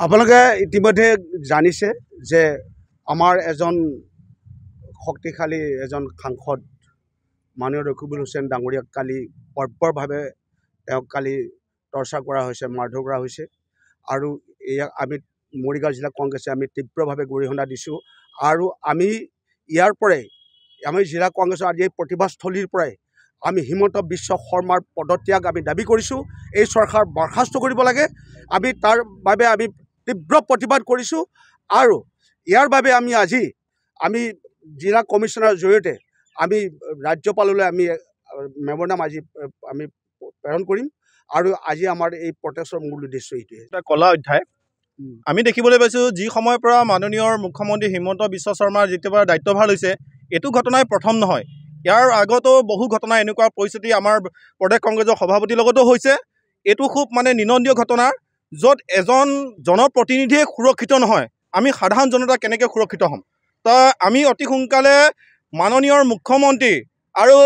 আপোনালোকে ইতিমধ্যে জানিছে যে আমাৰ এজন শক্তিশালী এজন সাংসদ মাননীয় ৰকিবুল হুছেইন ডাঙৰীয়াক কালি বৰ্বৰভাৱে তেওঁক কালি টৰ্চাৰ কৰা হৈছে, মাৰধৰ কৰা হৈছে। আৰু এয়া আমি মৰিগাঁও জিলা কংগ্ৰেছে আমি তীব্ৰভাৱে গৰিহণা দিছোঁ। আৰু আমি ইয়াৰ পৰাই আমি জিলা কংগ্ৰেছৰ আজি এই প্ৰতিবাদস্থলীৰ পৰাই আমি হিমন্ত বিশ্ব শৰ্মাৰ পদত্যাগ আমি দাবী কৰিছোঁ। এই চৰকাৰ বৰ্খাস্ত কৰিব লাগে। আমি তাৰ বাবে আমি তীব্ৰ প্ৰতিবাদ কৰিছোঁ। আৰু ইয়াৰ বাবে আমি জিলা কমিশ্যনাৰ জৰিয়তে আমি ৰাজ্যপাললৈ আমি মেম'ৰেণ্ডাম আজি আমি প্ৰেৰণ কৰিম। আৰু আজি আমাৰ এই প্ৰটেষ্টৰ মূল উদ্দেশ্য এইটোৱে। এটা কলা অধ্যায় আমি দেখিবলৈ পাইছোঁ, যি সময়ৰ পৰা মাননীয় মুখ্যমন্ত্ৰী হিমন্ত বিশ্ব শৰ্মাৰ যেতিয়াৰ পৰা দায়িত্বভাৰ লৈছে, এইটো ঘটনাই প্ৰথম নহয়। ইয়াৰ আগতো বহু ঘটনা এনেকুৱা পৰিস্থিতি আমাৰ প্ৰদেশ কংগ্ৰেছৰ সভাপতিৰ লগতো হৈছে। এইটো খুব নিন্দনীয় ঘটনা, য'ত এজন জনপ্ৰতিনিধিয়ে সুৰক্ষিত নহয়, আমি সাধাৰণ জনতা কেনেকৈ সুৰক্ষিত হ'ম? তো আমি অতি সোনকালে মাননীয় মুখ্যমন্ত্ৰী আৰু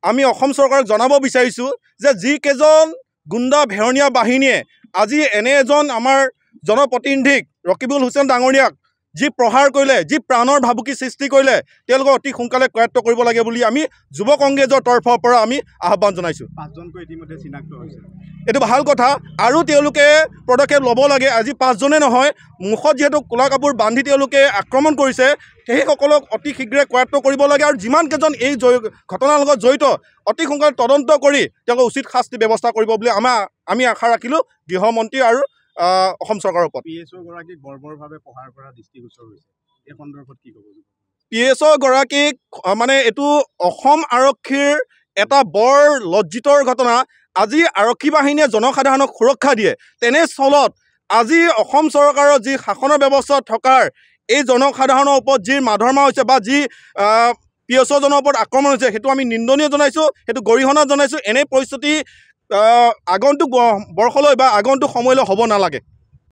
আমি অসম চৰকাৰক জনাব বিচাৰিছোঁ যে যিকেইজন গুণ্ডা ভেৰণীয়া বাহিনীয়ে আজি এনে এজন আমাৰ জনপ্ৰতিনিধিক ৰকিবুল হুছেইন ডাঙৰীয়াক যি প্ৰহাৰ কৰিলে, যি প্ৰাণৰ ভাবুকি সৃষ্টি কৰিলে, তেওঁলোকক অতি সোনকালে কৰায়ত্ব কৰিব লাগে বুলি আমি যুৱ কংগ্ৰেছৰ তৰফৰ পৰা আমি আহ্বান জনাইছোঁ। 5জনকৈ ইতিমধ্যে চিনাক্ত হৈছে, এইটো ভাল কথা। আৰু তেওঁলোকে পদক্ষেপ ল'ব লাগে। আজি 5জনে নহয়, মুখত যিহেতু ক'লা কাপোৰ বান্ধি তেওঁলোকে আক্ৰমণ কৰিছে, সেইসকলক অতি শীঘ্ৰে কৰায়ত্ব কৰিব লাগে। আৰু যিমানকেইজন এই ঘটনাৰ লগত জড়িত, অতি সোনকালে তদন্ত কৰি তেওঁলোকক উচিত শাস্তি ব্যৱস্থা কৰিব বুলি আমি আশা ৰাখিলোঁ গৃহমন্ত্ৰী আৰু অসম চৰকাৰৰ ওপৰত। PSO গৰাকীক বৰ্বৰভাৱে প্ৰহাৰ কৰা দৃষ্টিগোচৰ হৈছে, এই সন্দৰ্ভত কি ক'ব? PSO গৰাকীক এইটো অসম আৰক্ষীৰ এটা বৰ লজ্জিতৰ ঘটনা। আজি আৰক্ষী বাহিনীয়ে জনসাধাৰণক সুৰক্ষা দিয়ে, তেনেস্থলত আজি অসম চৰকাৰৰ যি শাসনৰ ব্যৱস্থা থকাৰ এই জনসাধাৰণৰ ওপৰত যি মাধৰ্মা হৈছে বা যি PSOজনৰ ওপৰত আক্ৰমণ হৈছে, সেইটো আমি নিন্দনীয় জনাইছোঁ, সেইটো গৰিহণা জনাইছোঁ। এনে পৰিস্থিতি আগন্তুক বৰ্ষলৈ বা আগন্তুক সময়লৈ হ'ব নালাগে।